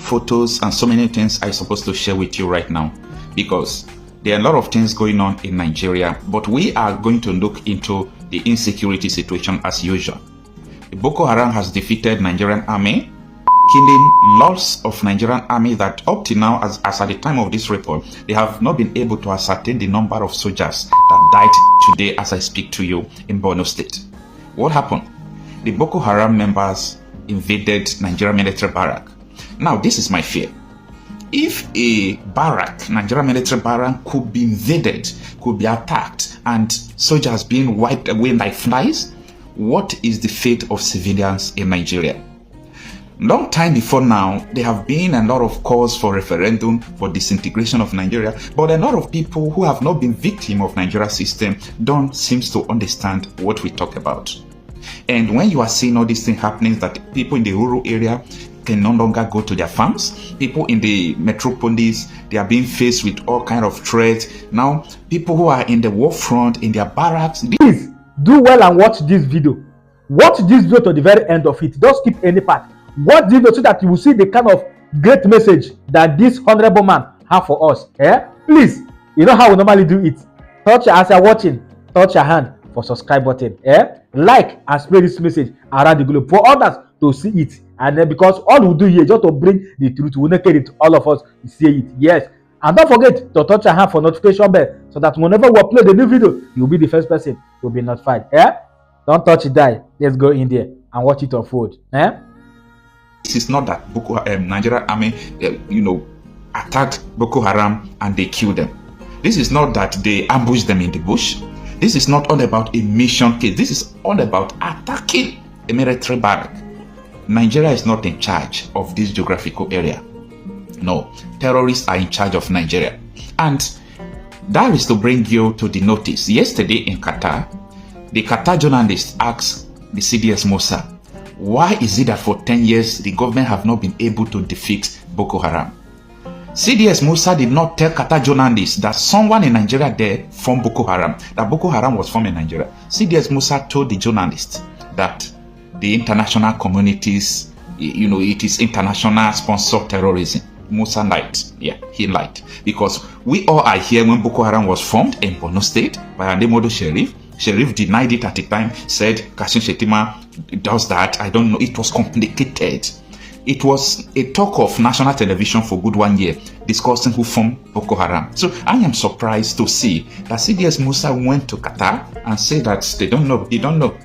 photos and so many things I'm supposed to share with you right now, because there are a lot of things going on in Nigeria, but we are going to look into the insecurity situation as usual. The Boko Haram has defeated Nigerian army, killing lots of Nigerian army that up to now, as at the time of this report, they have not been able to ascertain the number of soldiers that died today as I speak to you in Borno State. What happened? The Boko Haram members invaded Nigerian military barrack. Now, this is my fear. If a barrack, Nigerian military barrack, could be invaded, could be attacked, and soldiers being wiped away like flies, what is the fate of civilians in Nigeria? Long time before now, there have been a lot of calls for referendum for disintegration of Nigeria, but a lot of people who have not been victim of Nigeria system don't seem to understand what we talk about. And when you are seeing all these things happening, that people in the rural area can no longer go to their farms, people in the metropolis, they are being faced with all kind of threats. Now, people who are in the war front, in their barracks. Please do well and watch this video. Watch this video to the very end of it. Don't skip any part. Watch this video so that you will see the kind of great message that this honorable man have for us. Please, you know how we normally do it. Touch as you're watching, touch your hand for subscribe button. Like and spread this message around the globe for others to see it. And then, because all we do here is just to bring the truth, we make it all of us see it. Yes. And don't forget to touch your hand for notification bell so that whenever we upload a new video, you'll be the first person to be notified. Don't touch it, die. Let's go in there and watch it unfold. This is not that Nigerian army, attacked Boko Haram and they killed them. This is not that they ambushed them in the bush. This is not all about a mission case. This is all about attacking a military barrack. Nigeria is not in charge of this geographical area. No, terrorists are in charge of Nigeria. And that is to bring you to the notice. Yesterday in Qatar, the Qatar journalist asked the CDS Musa, why is it that for 10 years the government have not been able to defeat Boko Haram? CDS Musa did not tell Qatar journalists that someone in Nigeria there formed Boko Haram, that Boko Haram was formed in Nigeria. CDS Musa told the journalists that the international communities, it is international sponsored terrorism. Musa lied. Yeah, he lied. Because we all are here when Boko Haram was formed in Borno State by Ademodo Sheriff. Sheriff denied it at the time, said Kashim Shettima does that. I don't know. It was complicated. It was a talk of national television for good 1 year discussing who formed Boko Haram. So I am surprised to see that CDS Musa went to Qatar and said that they don't know. They don't know.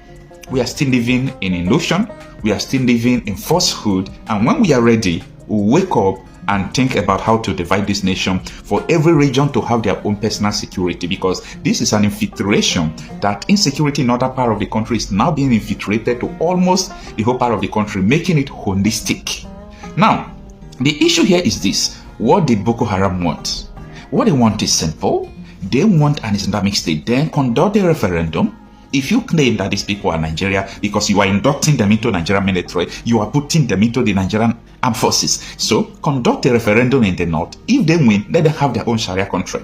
We are still living in illusion. We are still living in falsehood. And when we are ready, we'll wake up and think about how to divide this nation for every region to have their own personal security, because this is an infiltration. That insecurity in other part of the country is now being infiltrated to almost the whole part of the country, making it holistic. Now, the issue here is this. What did Boko Haram want? What they want is simple. They want an Islamic state. Then conduct a referendum. If you claim that these people are Nigeria because you are inducting them into Nigerian military, you are putting them into the Nigerian armed forces. So conduct a referendum in the north. If they win, let them have their own Sharia country.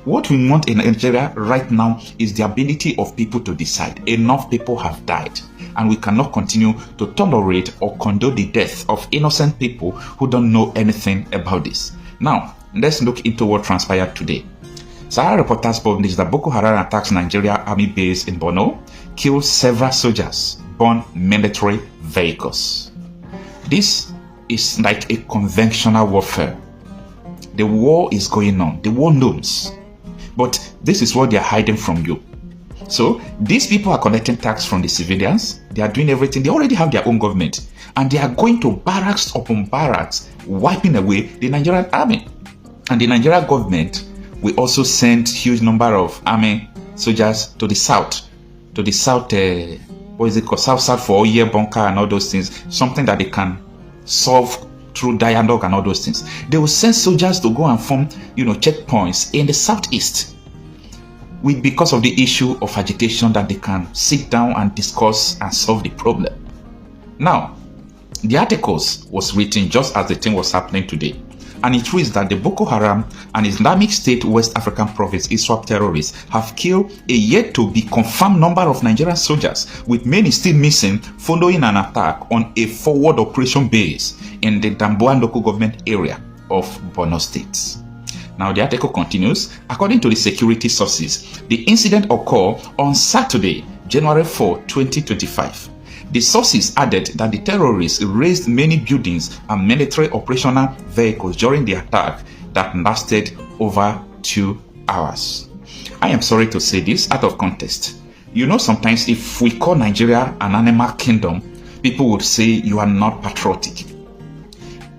What we want in Nigeria right now is the ability of people to decide. Enough people have died, and we cannot continue to tolerate or condone the death of innocent people who don't know anything about this. Now, let's look into what transpired today. Sahara reporters published that Boko Haram attacks Nigeria army base in Borno, killed several soldiers, burned military vehicles. This is like a conventional warfare. The war is going on. The war looms. But this is what they are hiding from you. So these people are collecting tax from the civilians. They are doing everything. They already have their own government. And they are going to barracks upon barracks, wiping away the Nigerian army. And the Nigerian government we also sent huge number of army soldiers to the south, what is it called, south for Oye, bunker and all those things, something that they can solve through dialogue and all those things. They will send soldiers to go and form, checkpoints in the southeast, because of the issue of agitation, that they can sit down and discuss and solve the problem. Now, the articles was written just as the thing was happening today. and it reads that the Boko Haram and Islamic State West African Province ISWAP terrorists have killed a yet to be confirmed number of Nigerian soldiers, with many still missing following an attack on a forward operation base in the Damboa local government area of Borno State. Now the article continues. According to the security sources, the incident occurred on Saturday, January 4, 2025. The sources added that the terrorists razed many buildings and military operational vehicles during the attack that lasted over 2 hours. I am sorry to say this out of context. You know, sometimes if we call Nigeria an animal kingdom, people would say you are not patriotic.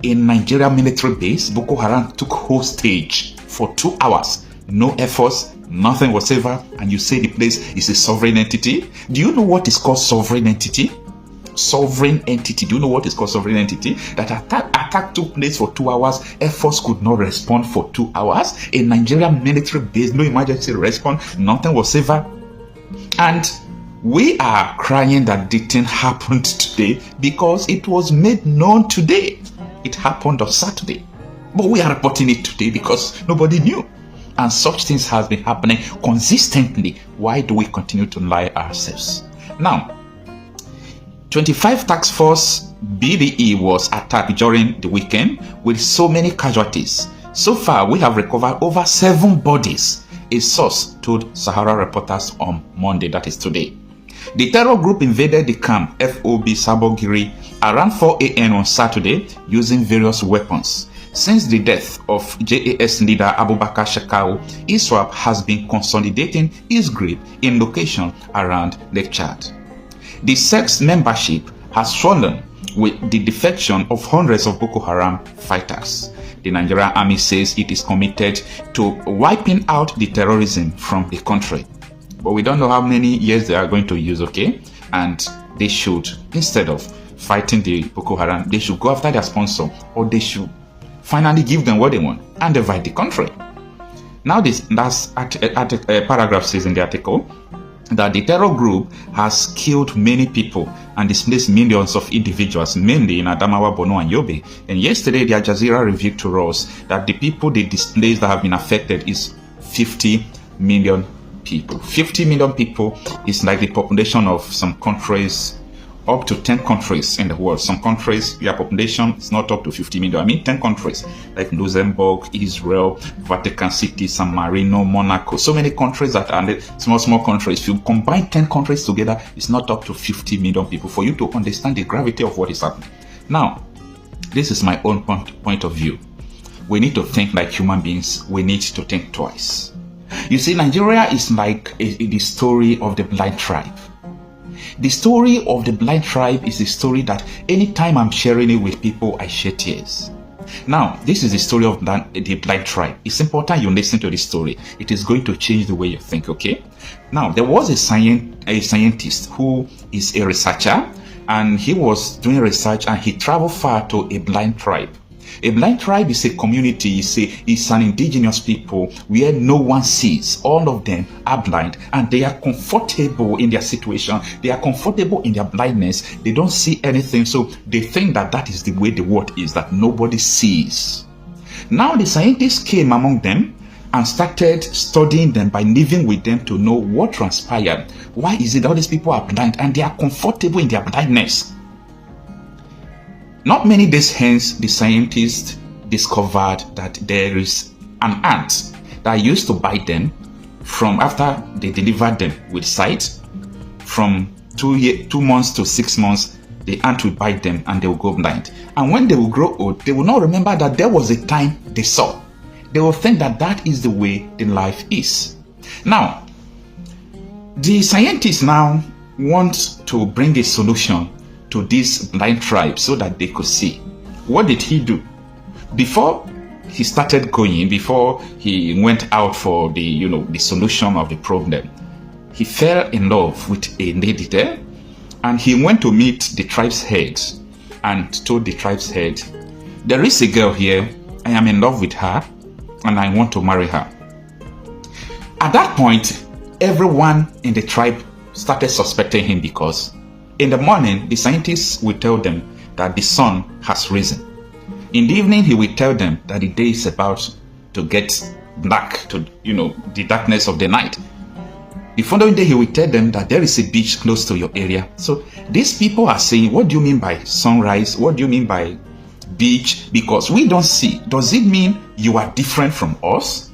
In Nigeria military base, Boko Haram took hostage for 2 hours. No efforts, nothing whatsoever, and you say the place is a sovereign entity. Do you know what is called sovereign entity? Sovereign entity. Do you know what is called sovereign entity? That attack took place for 2 hours. Efforts could not respond for 2 hours. A Nigerian military base, no emergency response, nothing whatsoever. And we are crying that the thing happened today because it was made known today. It happened on Saturday. But we are reporting it today because nobody knew. And such things have been happening consistently. Why do we continue to lie ourselves? Now, 25 Task Force BDE was attacked during the weekend with so many casualties. So far, we have recovered over 7 bodies, a source told Sahara reporters on Monday, that is today. The terror group invaded the camp FOB Sabogiri around 4 a.m. on Saturday using various weapons. Since the death of JAS leader Abubakar Shekau, ISWAP has been consolidating its grip in locations around Lake Chad. The sect's membership has swollen with the defection of hundreds of Boko Haram fighters. The Nigerian army says it is committed to wiping out the terrorism from the country. But we don't know how many years they are going to use, okay? And they should, instead of fighting the Boko Haram, they should go after their sponsor, or they should finally give them what they want and divide the country. Now this last paragraph says in the article that the terror group has killed many people and displaced millions of individuals, mainly in Adamawa, Borno, and Yobe. And yesterday, the Al Jazeera revealed to us that the people they displaced that have been affected is 50 million people. 50 million people is like the population of some countries, up to 10 countries in the world. Some countries, their population is not up to 50 million. I mean 10 countries like Luxembourg, Israel, Vatican City, San Marino, Monaco. So many countries that are small countries. If you combine 10 countries together, it's not up to 50 million people for you to understand the gravity of what is happening. Now, this is my own point of view. We need to think like human beings. We need to think twice. You see, Nigeria is like the story of the blind tribe. The story of the blind tribe is the story that anytime I'm sharing it with people, I shed tears. Now, this is the story of the blind tribe. It's important you listen to this story. It is going to change the way you think, okay? Now, there was a scientist who is a researcher, and he was doing research and he traveled far to a blind tribe. A blind tribe is a community, it's an indigenous people where no one sees. All of them are blind and they are comfortable in their situation. They are comfortable in their blindness. They don't see anything, so they think that that is the way the world is, that nobody sees. Now the scientists came among them and started studying them by living with them to know what transpired. Why is it that all these people are blind and they are comfortable in their blindness? Not many days hence, the scientists discovered that there is an ant that used to bite them from after they delivered them with sight. From 2 months to 6 months, the ant will bite them and they will go blind. And when they will grow old, they will not remember that there was a time they saw. They will think that that is the way the life is. Now, the scientists now want to bring a solution to this blind tribe so that they could see. What did he do? Before he started going, before he went out for the solution of the problem, he fell in love with a lady there, and he went to meet the tribe's head and told the tribe's head, there is a girl here, I am in love with her and I want to marry her. At that point, everyone in the tribe started suspecting him because in the morning, the scientists will tell them that the sun has risen. In the evening, he will tell them that the day is about to get black, to, the darkness of the night. The following day, he will tell them that there is a beach close to your area. So these people are saying, what do you mean by sunrise? What do you mean by beach? Because we don't see. Does it mean you are different from us?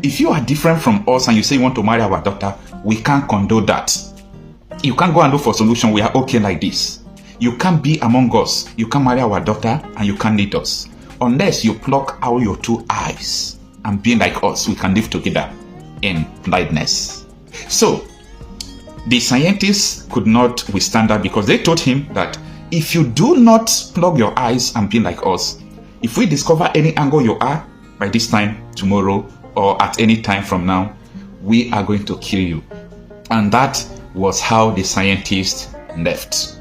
If you are different from us and you say you want to marry our daughter, we can't condone that. You can't go and look for a solution. We are okay like this. You can't be among us. You can't marry our daughter and you can't lead us. Unless you pluck out your two eyes and be like us, we can live together in blindness. So, the scientists could not withstand that because they told him that if you do not plug your eyes and be like us, if we discover any angle you are by this time tomorrow or at any time from now, we are going to kill you. And that was how the scientists left.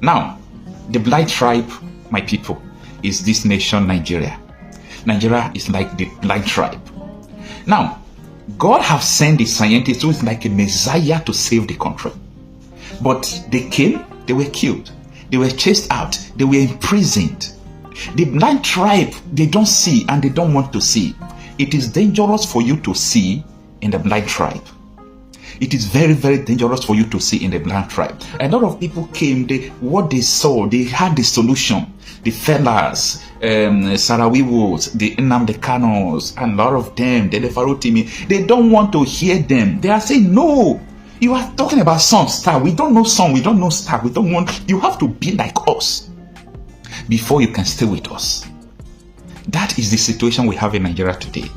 Now, the blind tribe, my people, is this nation, Nigeria. Nigeria is like the blind tribe. Now, God has sent the scientists who is like a messiah to save the country. But they came, they were killed. They were chased out. They were imprisoned. The blind tribe, they don't see and they don't want to see. It is dangerous for you to see in the blind tribe. It is very, very dangerous for you to see in the blind tribe. A lot of people came, what they saw, they had the solution. The fellas, Sarawiwos, the Nnamdi Kanus, and a lot of them, the Lefarotimi, they don't want to hear them. They are saying, no, you are talking about sun, star. We don't know sun, we don't know star. We don't want, you have to be like us before you can stay with us. That is the situation we have in Nigeria today.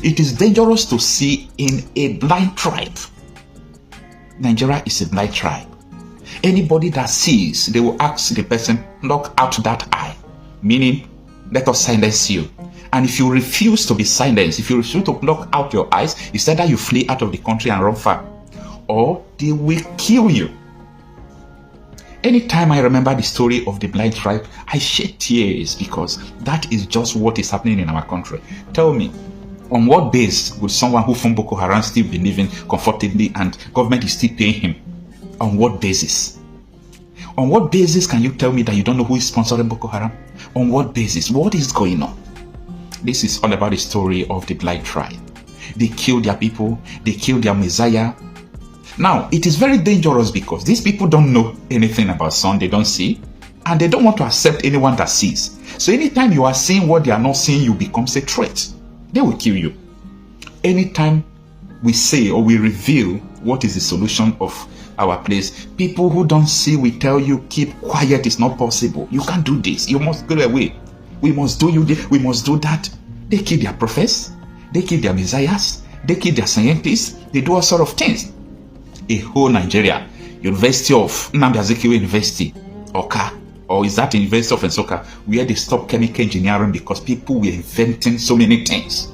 It is dangerous to see in a blind tribe. Nigeria is a blind tribe. Anybody that sees, they will ask the person, knock out that eye. Meaning, let us silence you. And if you refuse to be silenced, if you refuse to knock out your eyes, it's either you flee out of the country and run far, or they will kill you. Anytime I remember the story of the blind tribe, I shed tears because that is just what is happening in our country. Tell me, on what base would someone who from Boko Haram still be living comfortably and government is still paying him? On what basis? On what basis can you tell me that you don't know who is sponsoring Boko Haram? On what basis? What is going on? This is all about the story of the blind tribe. They killed their people. They killed their Messiah. Now, it is very dangerous because these people don't know anything about sun. They don't see. And they don't want to accept anyone that sees. So anytime you are seeing what they are not seeing, you become a threat. They will kill you. Anytime we say or we reveal what is the solution of our place, people who don't see will tell you, keep quiet, it's not possible. You can't do this. You must go away. We must do you this, we must do that. They kill their prophets. They kill their messiahs. They kill their scientists. They do all sort of things. A whole Nigeria, University of Nnamdi Azikiwe University, Oka, or is that University of Nsukka, where they stopped chemical engineering because people were inventing so many things.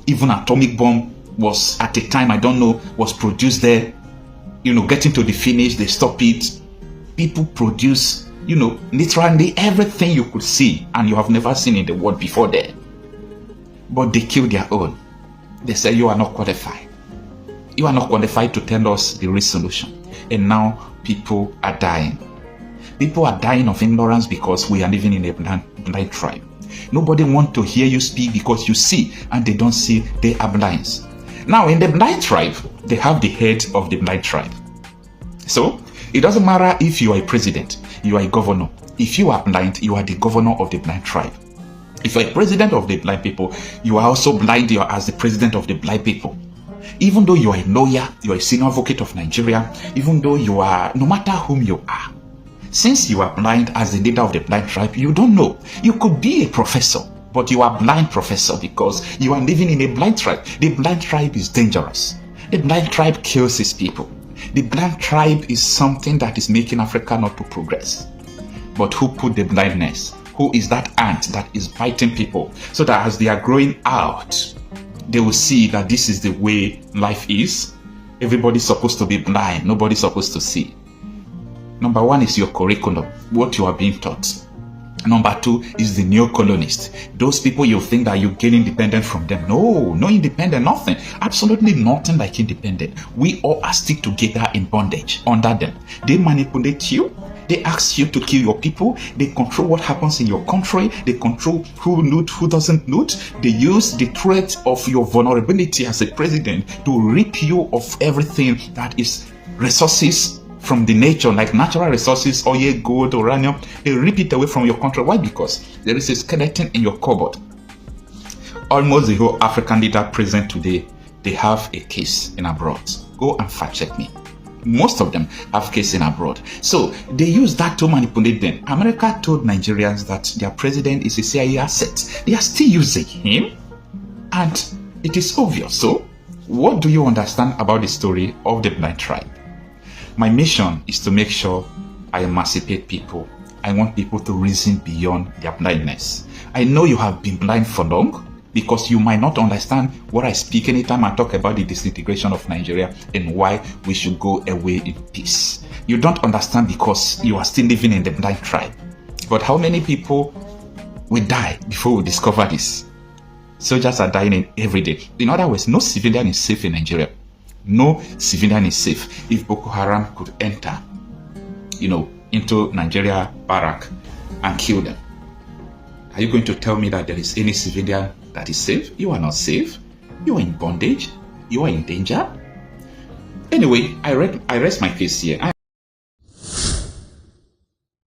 Even atomic bomb was at a time, I don't know, was produced there. Getting to the finish, they stop it. People produce, literally everything you could see and you have never seen in the world before there. But they kill their own. They say you are not qualified. You are not qualified to tell us the real solution. And now people are dying. People are dying of ignorance because we are living in a blind tribe. Nobody wants to hear you speak because you see and they don't see, they are blind. Now in the blind tribe, they have the head of the blind tribe. So it doesn't matter if you are a president, you are a governor. If you are blind, you are the governor of the blind tribe. If you are a president of the blind people, you are also blind, you are as the president of the blind people. Even though you are a lawyer, you are a senior advocate of Nigeria, even though you are, no matter whom you are, since you are blind as the leader of the blind tribe, you don't know. You could be a professor, but you are blind professor because you are living in a blind tribe. The blind tribe is dangerous. The blind tribe kills its people. The blind tribe is something that is making Africa not to progress. But who put the blindness? Who is that ant that is biting people so that as they are growing out, they will see that this is the way life is? Everybody's supposed to be blind. Nobody's supposed to see. Number one is your curriculum, what you are being taught. Number two is the neo-colonist. Those people you think that you gain independence from them. No independent, nothing. Absolutely nothing like independent. We all are still together in bondage under them. They manipulate you. They ask you to kill your people. They control what happens in your country. They control who loot, who doesn't loot. They use the threat of your vulnerability as a president to rip you of everything that is resources from the nature, like natural resources, oil, gold, uranium. They rip it away from your country. Why? Because there is a skeleton in your cupboard. Almost the whole African leader present today, they have a case in abroad. Go and fact check me. Most of them have cases in abroad. So they use that to manipulate them. America told Nigerians that their president is a CIA asset. They are still using him, and it is obvious. So what do you understand about the story of the blind tribe? My mission is to make sure I emancipate people. I want people to reason beyond their blindness. I know you have been blind for long, because you might not understand what I speak anytime I talk about the disintegration of Nigeria and why we should go away in peace. You don't understand because you are still living in the blind tribe. But how many people will die before we discover this? Soldiers are dying every day. In other words, no civilian is safe in Nigeria. No civilian is safe. If Boko Haram could enter, into Nigeria barrack and kill them, are you going to tell me that there is any civilian that is safe? You are not safe. You are in bondage. You are in danger. Anyway, I rest my case here.